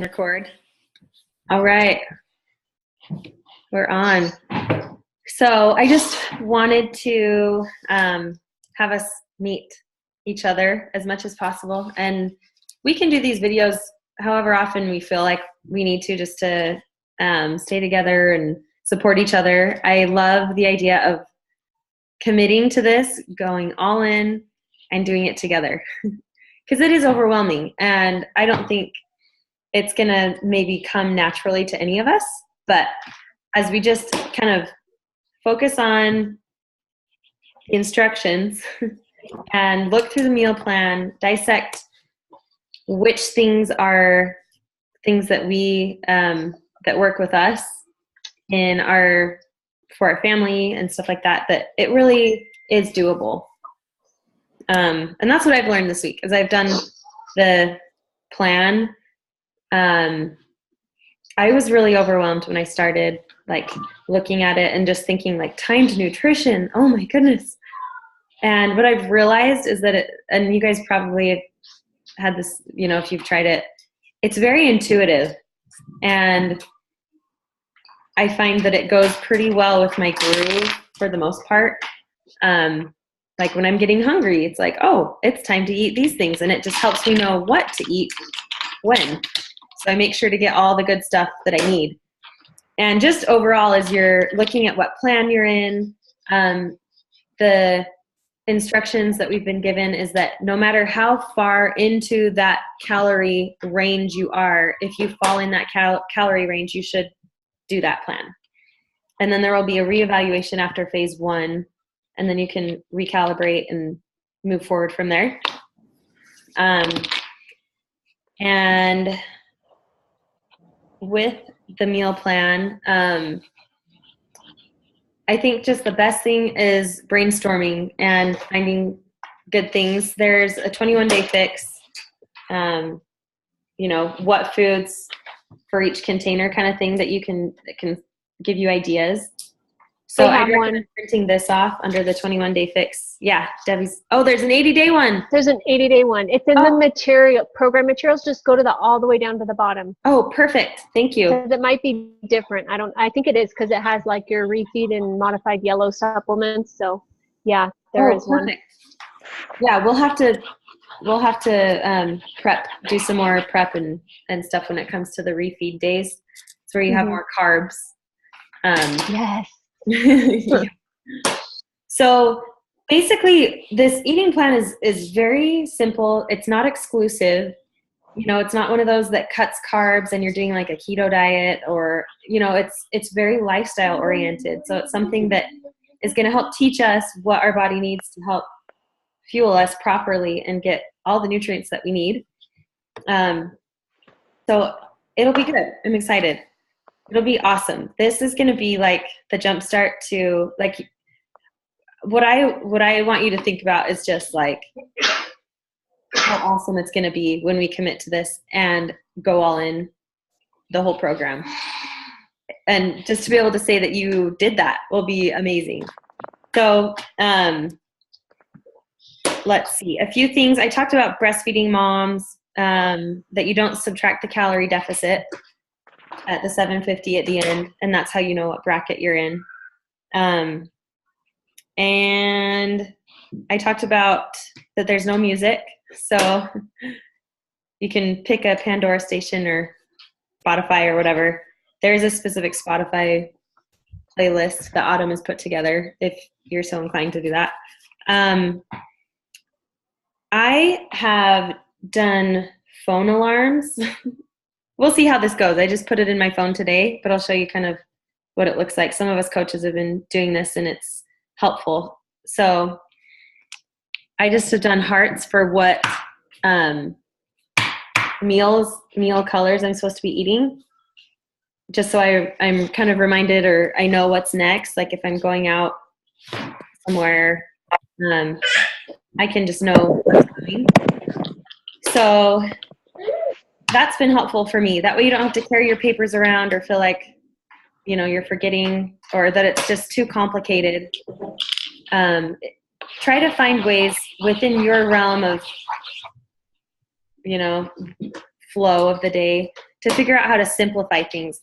Record. All right, we're on. So I just wanted to have us meet each other as much as possible, and we can do these videos however often we feel like we need to, just to stay together and support each other. I love the idea of committing to this, going all in, and doing it together, because it is overwhelming, and I don't think it's going to maybe come naturally to any of us. But as we just kind of focus on the instructions and look through the meal plan, dissect which things are things that we that work with us in our for our family and stuff like that, that it really is doable. And that's what I've learned this week, as I've done the plan. I was really overwhelmed when I started looking at it and just thinking timed nutrition. Oh my goodness. And what I've realized is that and you guys probably have had this, if you've tried it, it's very intuitive. And I find that it goes pretty well with my groove for the most part. When I'm getting hungry, it's oh, it's time to eat these things. And it just helps me know what to eat when. So I make sure to get all the good stuff that I need. And just overall, as you're looking at what plan you're in, the instructions that we've been given is that no matter how far into that calorie range you are, if you fall in that calorie range, you should do that plan. And then there will be a reevaluation after phase 1, and then you can recalibrate and move forward from there. And with the meal plan, I think just the best thing is brainstorming and finding good things. There's a 21-day fix, what foods for each container kind of thing that can give you ideas. So I recommend printing this off under the 21-day fix. Yeah, Debbie's. Oh, there's an 80-day one. There's an 80-day one. It's in the program materials. Just go to all the way down to the bottom. Oh, perfect. Thank you. It might be different. I think it is, because it has your refeed and modified yellow supplements. So yeah, there is one. Yeah, we'll have to do some more prep and stuff when it comes to the refeed days. It's where you have more carbs. Yes. Yeah. So basically, this eating plan is very simple. It's not exclusive. It's not one of those that cuts carbs and you're doing a keto diet, or it's very lifestyle oriented. So it's something that is going to help teach us what our body needs to help fuel us properly and get all the nutrients that we need. So it'll be good. I'm excited. It'll be awesome. This is going to be the jump start to what I want you to think about is just how awesome it's going to be when we commit to this and go all in the whole program. And just to be able to say that you did that will be amazing. So let's see. A few things. I talked about breastfeeding moms, that you don't subtract the calorie deficit at the 750 at the end, and that's how you know what bracket you're in. And I talked about that there's no music, so you can pick a Pandora station or Spotify or whatever. There is a specific Spotify playlist that Autumn has put together if you're so inclined to do that. I have done phone alarms. We'll see how this goes. I just put it in my phone today, but I'll show you kind of what it looks like. Some of us coaches have been doing this, and it's helpful. So I just have done hearts for what meal colors I'm supposed to be eating, just so I'm kind of reminded, or I know what's next. If I'm going out somewhere, I can just know what's coming. So that's been helpful for me. That way you don't have to carry your papers around or feel you're forgetting, or that it's just too complicated. Try to find ways within your realm of flow of the day to figure out how to simplify things.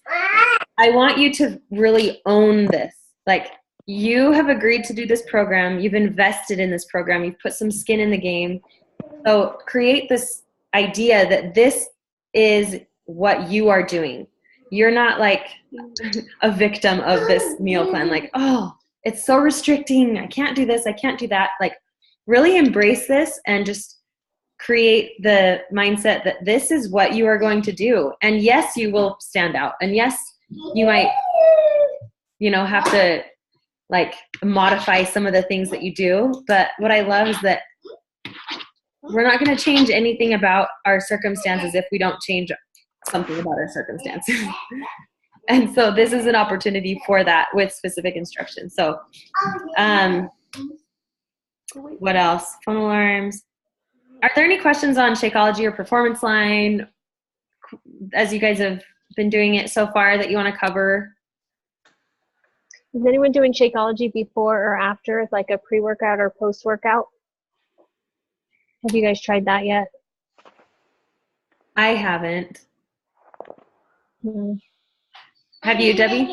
I want you to really own this. Like, you have agreed to do this program. You've invested in this program. You've put some skin in the game. So create this idea that this is what you are doing. You're not like a victim of this meal plan. Like, oh, it's so restricting. I can't do this. I can't do that. Like, really embrace this and just create the mindset that this is what you are going to do. And yes, you will stand out. And yes, you might, have to like modify some of the things that you do. But what I love is that we're not going to change anything about our circumstances if we don't change something about our circumstances. And so this is an opportunity for that with specific instructions. So, what else? Phone alarms. Are there any questions on Shakeology or Performance Line as you guys have been doing it so far that you want to cover? Is anyone doing Shakeology before or after, like a pre-workout or post-workout? Have you guys tried that yet? I haven't. Have you, Debbie?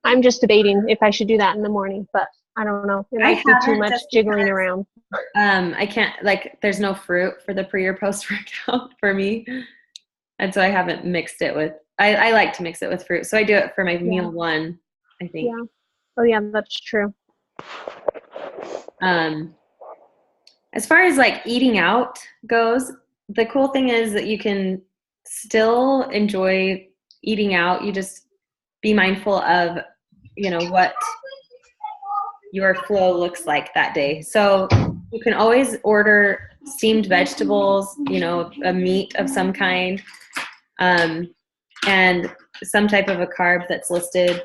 I'm just debating if I should do that in the morning, but I don't know. It might be too much jiggling around. I can't, there's no fruit for the pre or post workout for me. And so I haven't mixed it with, I like to mix it with fruit. So I do it for my meal one, I think. Yeah. Oh yeah, that's true. As far as eating out goes, the cool thing is that you can still enjoy eating out. You just be mindful of, what your flow looks like that day. So you can always order steamed vegetables, a meat of some kind, and some type of a carb that's listed,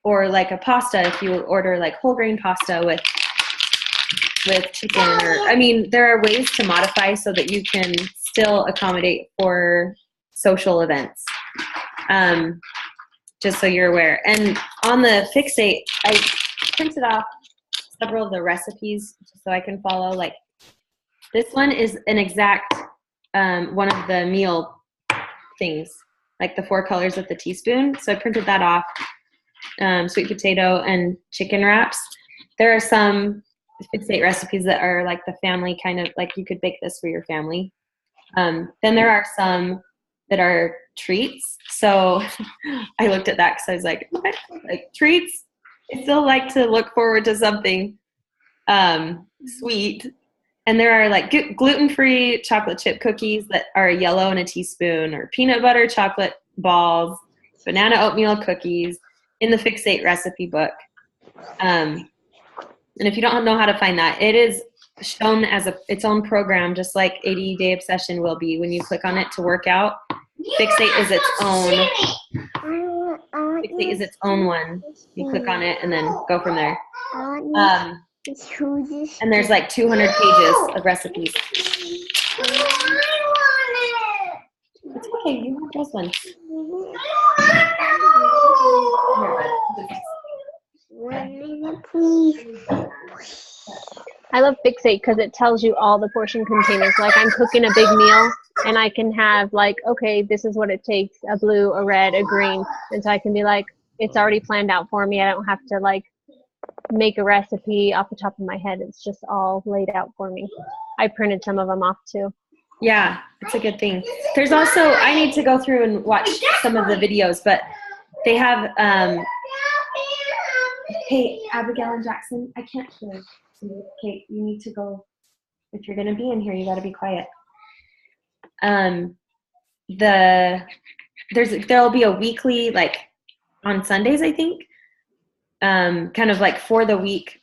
or like a pasta if you order whole grain pasta with chicken, or there are ways to modify so that you can still accommodate for social events. Just so you're aware. And on the Fixate, I printed off several of the recipes so I can follow. This one is an exact one of the meal things, the 4 colors of the teaspoon. So I printed that off. Sweet potato and chicken wraps. There are some Fixate recipes that are the family kind of, you could bake this for your family. Then there are some that are treats. So I looked at that because I was like, what? Treats? I still like to look forward to something sweet. And there are gluten-free chocolate chip cookies that are yellow in a teaspoon, or peanut butter chocolate balls, banana oatmeal cookies in the Fixate recipe book. And if you don't know how to find that, it is shown as its own program, just like 80-Day Obsession will be when you click on it to work out. Fixate is its own. Fixate is its own one. You click on it and then go from there. And there's 200 pages of recipes. It's okay. You have those ones. I love Fixate because it tells you all the portion containers. I'm cooking a big meal and I can have okay, this is what it takes, a blue, a red, a green. And so I can be it's already planned out for me. I don't have to make a recipe off the top of my head. It's just all laid out for me. I printed some of them off too. Yeah, it's a good thing. There's also, I need to go through and watch some of the videos, but they have, hey, Abigail and Jackson, I can't hear you. Okay, you need to go. If you're going to be in here, you got to be quiet. There'll be a weekly, on Sundays, I think, kind of for the week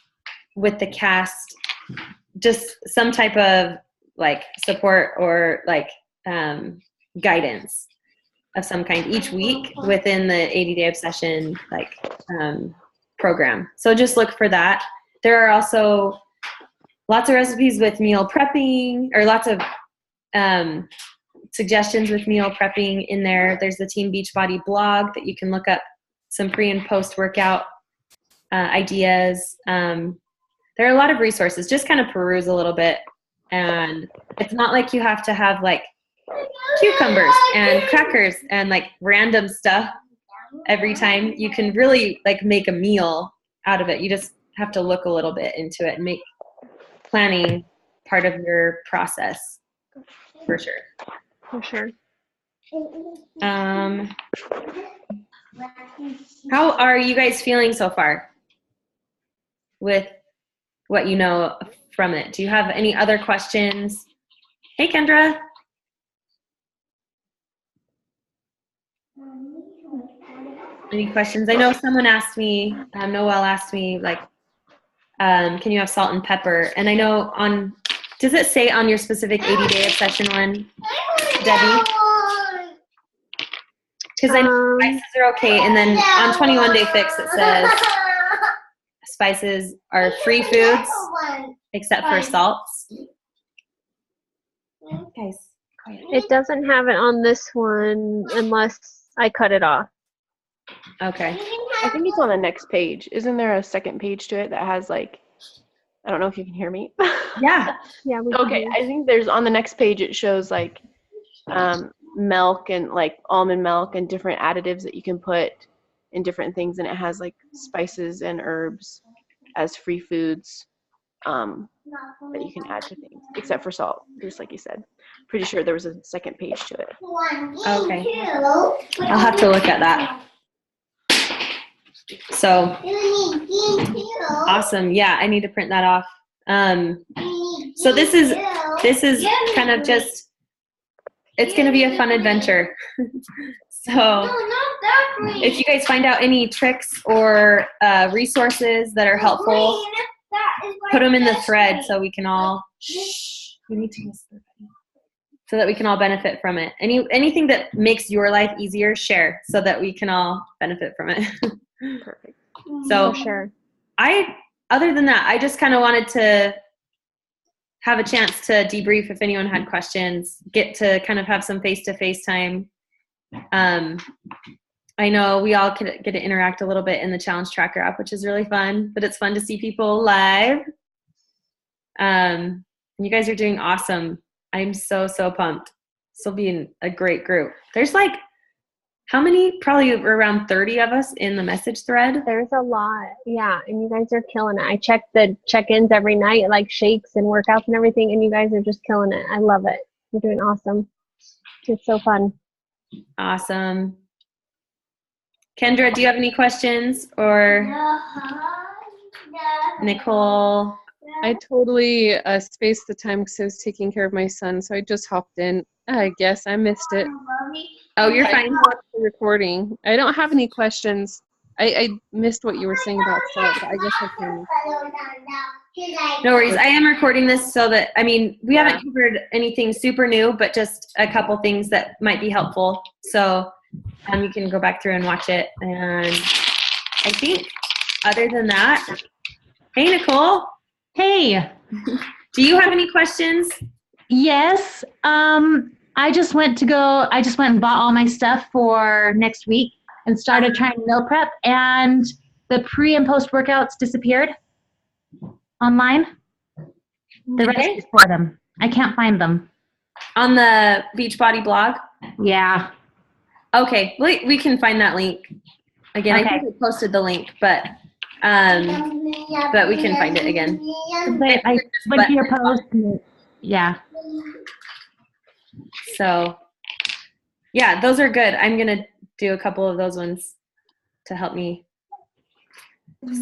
with the cast, just some type of support or guidance of some kind each week within the 80-Day Obsession program. So just look for that. There are also lots of recipes with meal prepping, or lots of suggestions with meal prepping in there. There's the Team Beachbody blog that you can look up some pre and post workout ideas. There are a lot of resources. Just kind of peruse a little bit And it's not like you have to have like cucumbers and crackers and like random stuff every time. You can really like make a meal out of it. You just have to look a little bit into it and make planning part of your process for sure. For sure. How are you guys feeling so far with what you know from it? Do you have any other questions? Hey, Kendra. Any questions? I know someone asked me, Noelle asked me, like, can you have salt and pepper? And I know does it say on your specific 80-day obsession one, Debbie? Because I know spices are okay. And then on 21-day fix, it says spices are free foods except for salts. Guys, quiet. It doesn't have it on this one unless I cut it off. Okay. I think it's on the next page. Isn't there a second page to it that has like, I don't know if you can hear me. Yeah. Yeah. Okay, I think there's on the next page it shows like milk and like almond milk and different additives that you can put in different things, and it has like spices and herbs as free foods that you can add to things, except for salt, just like you said. Pretty sure there was a second page to it. Okay. I'll have to look at that. So awesome. Yeah, I need to print that off. So this is kind of just, it's going to be a fun adventure. So if you guys find out any tricks or resources that are helpful, put them in the thread so we can all, we need to whisper, so that we can all benefit from it. Anything that makes your life easier, share so that we can all benefit from it. Perfect. So For sure. Other than that, I just kind of wanted to have a chance to debrief if anyone had questions, get to kind of have some face-to-face time. I know we all get to interact a little bit in the Challenge Tracker app, which is really fun, but it's fun to see people live. You guys are doing awesome. I'm so pumped. This will be a great group. There's like, how many? Probably around 30 of us in the message thread. There's a lot. Yeah. And you guys are killing it. I check the check-ins every night, like shakes and workouts and everything. And you guys are just killing it. I love it. You're doing awesome. It's so fun. Awesome. Kendra, do you have any questions? Or Nicole? I totally spaced the time because I was taking care of my son, so I just hopped in. I guess I missed it. Oh, you're I fine. watched the recording. I don't have any questions. I missed what you were saying about salt, but I guess I can. No worries. I am recording this so that, we haven't covered anything super new, but just a couple things that might be helpful. So you can go back through and watch it. And I think other than that, hey, Nicole. Hey. Do you have any questions? Yes. I just went and bought all my stuff for next week and started trying meal prep, and the pre and post workouts disappeared online. The recipes for them. I can't find them. On the Beachbody blog? Yeah. Okay. We can find that link. Again, Okay. I think we posted the link, but we can find it again. But I went to your post. Yeah. So, yeah, those are good. I'm going to do a couple of those ones to help me.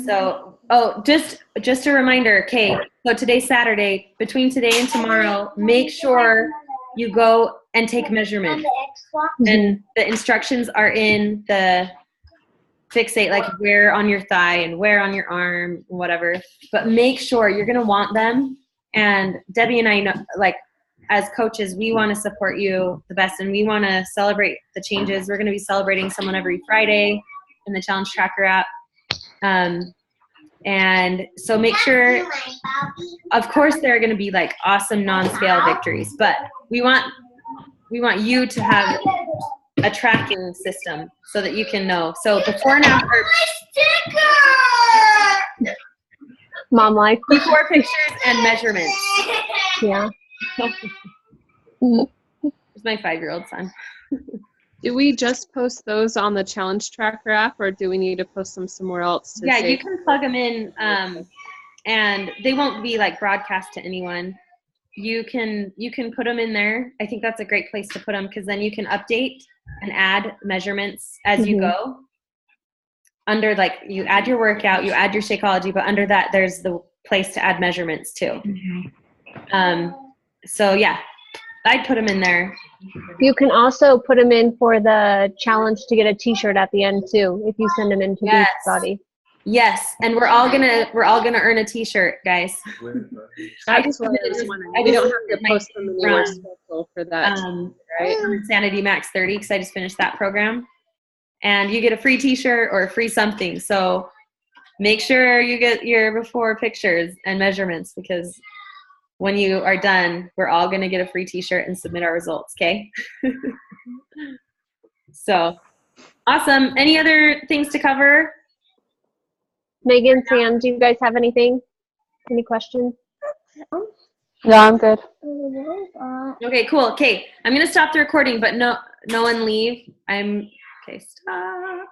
So, just a reminder, Kate, so today's Saturday. Between today and tomorrow, make sure you go and take measurements. And the instructions are in the fixate, like where on your thigh and where on your arm, whatever. But make sure you're going to want them. And Debbie and I know, like, as coaches, we want to support you the best, and we want to celebrate the changes. We're going to be celebrating someone every Friday in the Challenge Tracker app. And so make sure, of course, there are going to be like awesome non-scale victories, but we want you to have a tracking system so that you can know. So before and after. Mom life. Before pictures and measurements. Yeah. It's my 5-year-old son. Do we just post those on the challenge tracker app, or do we need to post them somewhere else? To Yeah, say you can plug them in, and they won't be like broadcast to anyone. You can put them in there. I think that's a great place to put them because then you can update and add measurements as you go. Under like you add your workout, you add your Shakeology, but under that there's the place to add measurements too. So yeah, I'd put them in there. You can also put them in for the challenge to get a T-shirt at the end too, if you send them into Beachbody. Yes, and we're all gonna earn a T-shirt, guys. that's what I was wondering. We don't have to post them anywhere special for that, right? Insanity Max 30, because I just finished that program, and you get a free T-shirt or a free something. So make sure you get your before pictures and measurements, because when you are done, we're all gonna get a free T-shirt and submit our results. Okay. So awesome. Any other things to cover? Megan, Sam, do you guys have anything? Any questions? No, I'm good. Okay, cool. Okay, I'm gonna stop the recording, but no one leave. Okay, stop.